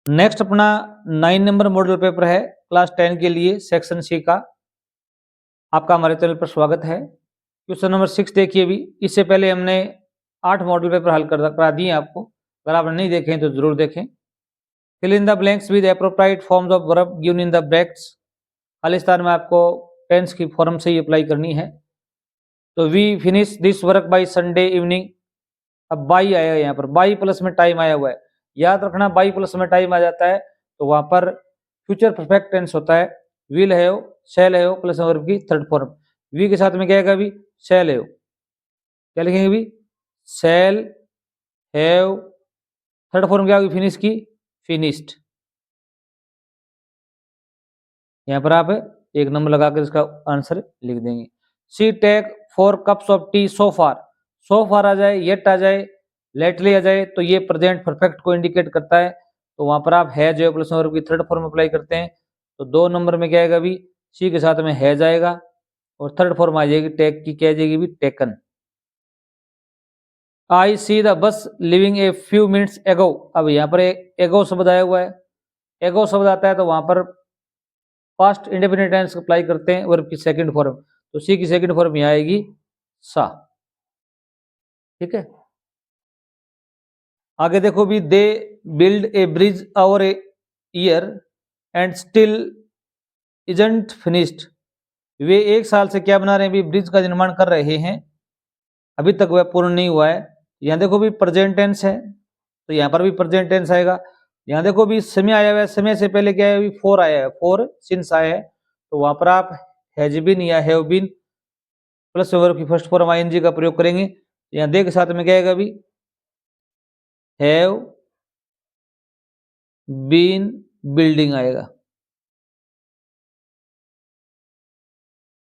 Next अपना 9 number model paper है class 10 के लिए सेक्शन सी का। आपका हमारे चैनल पर स्वागत है। क्वेश्चन नंबर 6 देखिए। अभी इससे पहले हमने 8 मॉडल पेपर हल करा दिए आपको। अगर आपने नहीं देखे तो जरूर देखें। Fill in the blanks with appropriate forms of verb given in the brackets. खालिस्तान में आपको टेंस की फॉर्म से ही अप्लाई करनी है। तो we finish this work by Sunday evening. अब बाई आया यहाँ पर, बाई प्लस में टाइम आया हुआ है। याद रखना, बाई प्लस में टाइम आ जाता है तो वहां पर फ्यूचर परफेक्ट टेंस होता है। Will have, shall have plus verb की थर्ड फॉर्म। वी के साथ में क्या आएगा अभी? Shall have. क्या लिखेंगे अभी? Shall have. थर्ड फॉर्म क्या होगी? फिनिश की, फिनिश्ड। यहाँ पर आप एक नंबर लगाकर इसका आंसर लिख देंगे। सी टेक 4 कप्स ऑफ टी सो फार। सो फार आ जाए, येट आ जाए, लेटली आ जाए तो ये प्रेजेंट परफेक्ट को इंडिकेट करता है। तो वहां पर आप है जो प्लस वर्ब की थर्ड फॉर्म अप्लाई करते हैं। तो 2 नंबर में क्या आएगा अभी? सी के साथ में है जाएगा और थर्ड फॉर्म आ जाएगी टेक की, क्या आ जाएगी भी? Taken. I see the bus living a few minutes एगो। अब यहाँ पर एगो शब्द आया हुआ है। एगो शब्द आता है तो वहां पर पास्ट इंडेफिनिट टेंस अप्लाई करते हैं वर्ब की सेकंड फॉर्म। तो सी की सेकंड फॉर्म यहाँ आएगी सा। ठीक है, आगे देखो भी। They build a bridge over a year and still isn't finished. वे 1 साल से क्या बना रहे हैं? भी ब्रिज का निर्माण कर रहे हैं, अभी तक वह पूर्ण नहीं हुआ है। यहाँ देखो भी प्रेजेंट टेंस है तो यहाँ पर भी प्रेजेंट टेंस आएगा। यहाँ देखो भी समय आया हुआ है, समय से पहले क्या है? अभी फोर आया है, फोर सिंस आया है। तो वहां पर आप हैज बीन या हैव बीन प्लस वर्ब की फर्स्ट फॉर्म आईएनजी का प्रयोग करेंगे। यहाँ दे के साथ में क्या आएगा अभी? हैव बीन बिल्डिंग आएगा।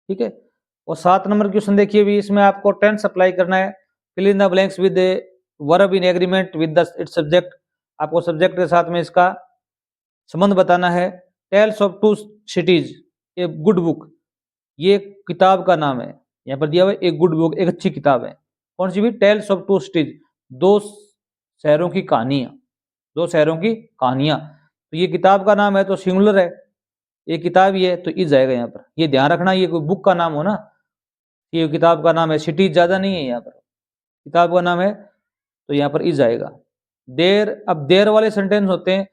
ठीक है, और 7 नंबर क्वेश्चन देखिए भी। इसमें आपको टेंस अप्लाई करना है। Fill in the blanks with verb in agreement with the its subject. आपको सब्जेक्ट के साथ में इसका संबंध बताना है। Tales of two cities a good book. ये किताब का नाम है, यहाँ पर दिया हुआ है एक गुड बुक, एक अच्छी किताब है। कौन सी भी? टेल्स ऑफ टू सिटीज, 2 शहरों की कहानियां। 2 शहरों की कहानियां। तो ये किताब का नाम है तो सिंगुलर है, ये किताब ही है तो इज आएगा यहाँ पर। ये ध्यान रखना, ये कोई बुक का नाम हो ना, ये किताब का नाम है, सिटीज ज्यादा नहीं है, यहाँ पर किताब का नाम है तो यहाँ पर इज आएगा। देर, अब देर वाले सेंटेंस होते हैं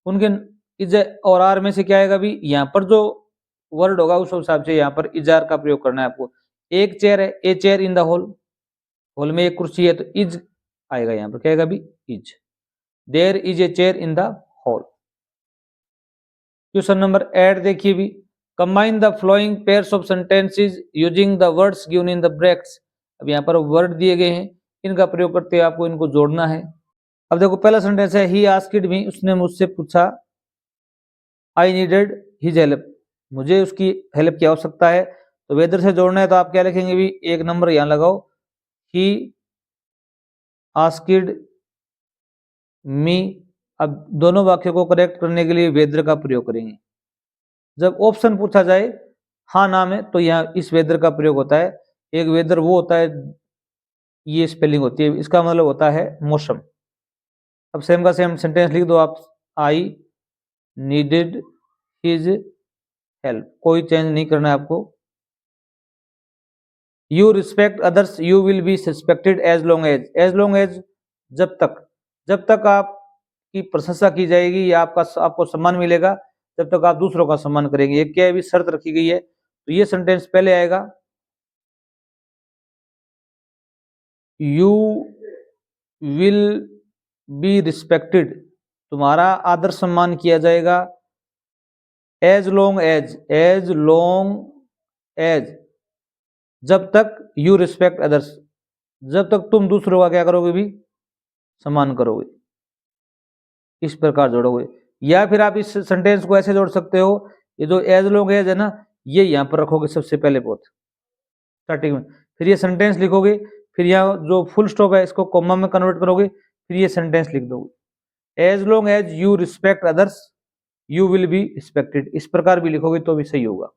उनके इज और आर में से क्या आएगा भी? यहाँ पर जो वर्ड होगा उस हिसाब से यहाँ पर इज आर का प्रयोग करना है आपको। एक चेयर है, ए chair in the hall, hall में एक कुर्सी है तो इज आएगा यहाँ पर। क्या आएगा भी? Is. There is a chair in the hall. Question number 8 देखिए भी। Combine the following pairs of sentences using the words given in the brackets. अब यहाँ पर वर्ड दिए गए हैं, इनका प्रयोग करते हुए आपको इनको जोड़ना है। अब देखो पहला सेंटेंस है ही आस्क्ड मी, उसने मुझसे पूछा। आई नीडेड हिज हेल्प, मुझे उसकी हेल्प की आवश्यकता है। तो वेदर से जोड़ना है तो आप क्या लिखेंगे भी? 1 नंबर यहाँ लगाओ। He asked me. अब दोनों वाक्यों को करेक्ट करने के लिए वेदर का प्रयोग करेंगे। जब ऑप्शन पूछा जाए हाँ नाम है तो यहाँ इस वेदर का प्रयोग होता है। एक वेदर वो होता है, ये स्पेलिंग होती है, इसका मतलब होता है मौसम। अब सेम का सेम सेंटेंस लिख दो आप। आई नीडेड हिज हेल्प, कोई चेंज नहीं करना है आपको। You respect others you will be suspected as long as जब तक आपकी प्रशंसा की जाएगी या आपको सम्मान मिलेगा, जब तक आप दूसरों का सम्मान करेंगे। एक क्या है भी? शर्त रखी गई है तो ये सेंटेंस पहले आएगा। यू विल बी रिस्पेक्टेड, तुम्हारा आदर सम्मान किया जाएगा। एज लॉन्ग एज जब तक यू रिस्पेक्ट अदर्स, जब तक तुम दूसरों का क्या करोगे भी? सम्मान करोगे। इस प्रकार जोड़ोगे। या फिर आप इस सेंटेंस को ऐसे जोड़ सकते हो, ये जो एज लॉन्ग एज है ना, ये यहाँ पर रखोगे सबसे पहले बहुत स्टार्टिंग में। फिर ये सेंटेंस लिखोगे, फिर यहाँ जो फुल स्टॉप है इसको कॉमा में कन्वर्ट करोगे, फिर ये सेंटेंस लिख दोगे। As long as you respect others you will be respected. इस प्रकार भी लिखोगे तो भी सही होगा।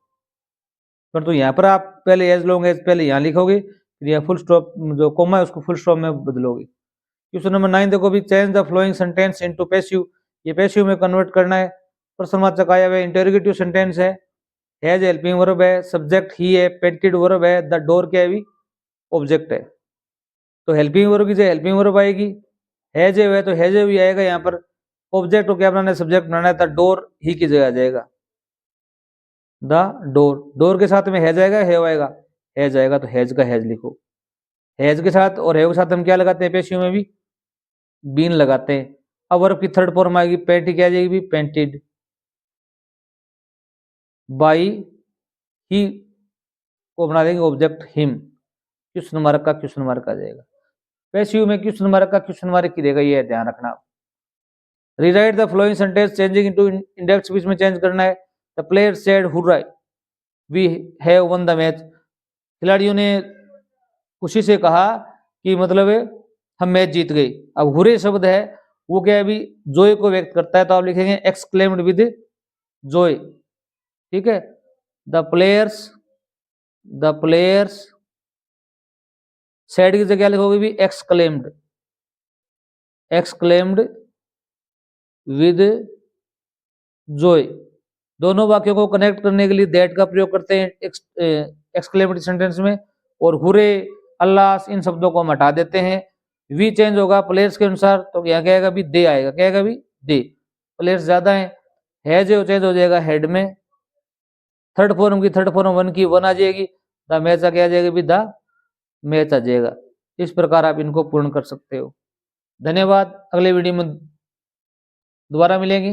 पर तो यहाँ पर आप पहले एज लॉन्ग एज पहले यहाँ लिखोगे, फिर यहाँ फुल स्टॉप जो कॉमा है उसको फुल स्टॉप में बदलोगे। क्वेश्चन नंबर 9 देखो भी। Change the following sentence into passive ये पैसिव में कन्वर्ट करना है। प्रश्नवाचक आया हुआ है, इंटरोगेटिव सेंटेंस है, हैज हेल्पिंग वर्ब है, सब्जेक्ट ही है, पेंटेड वर्ब है, द डोर क्या है भी ऑब्जेक्ट है। तो हेल्पिंग वर्ब की जगह हेल्पिंग वर्ब आएगी, हैज है तो हैज भी आएगा। यहाँ पर ऑब्जेक्ट को क्या बनाना है, सब्जेक्ट बनाना है, द डोर ही की जगह आ जाएगा द डोर। डोर के साथ में हैज आएगा, हैव आएगा, हैज आएगा तो हैज का हैज लिखो। हैज के साथ और हैव के साथ हम क्या लगाते हैं, पैसिव में भी बीन लगाते हैं। अब वर्ब की थर्ड फॉर्म आएगी, पेंटी क्या आ जाएगी भी पेंटेड, बाई ही को बना देंगे ऑब्जेक्ट हिम, क्वेश्चन मार्क का क्वेश्चन मार्क आ जाएगा। पैसिव में क्वेश्चन मार्क का क्वेश्चन मार्क की रहेगा, ये ध्यान रखना। Rewrite the following sentence changing into index बीच में चेंज करना है। The player said hurrah we have won the match, खिलाड़ियों ने खुशी से कहा कि मतलब हम मैच जीत गए। अब हुरे शब्द है वो क्या है अभी जॉय को व्यक्त करता है, तो आप लिखेंगे एक्सक्लेम्ड विद जॉय, ठीक है। द प्लेयर्स सेड की जगह लिखोगे भी एक्सक्लेम्ड विद जॉय। दोनों वाक्यों को कनेक्ट करने के लिए दैट का प्रयोग करते हैं एक्सक्लेमेटरी सेंटेंस में, और हुरे अल्लाह इन शब्दों को हम हटा देते हैं। वी चेंज होगा प्लेयर्स के अनुसार, तो यहाँ क्या आएगा भी दे आएगा, क्या आएगा भी दे, प्लेयर्स ज्यादा है। हैज चेंज हो जाएगा हेड में। थर्ड फॉर्म वन की वन आ जाएगी, द मैच क्या आ जाएगा भी द मैच आ जाएगा। इस प्रकार आप इनको पूर्ण कर सकते हो। धन्यवाद, अगले वीडियो में दोबारा मिलेंगे।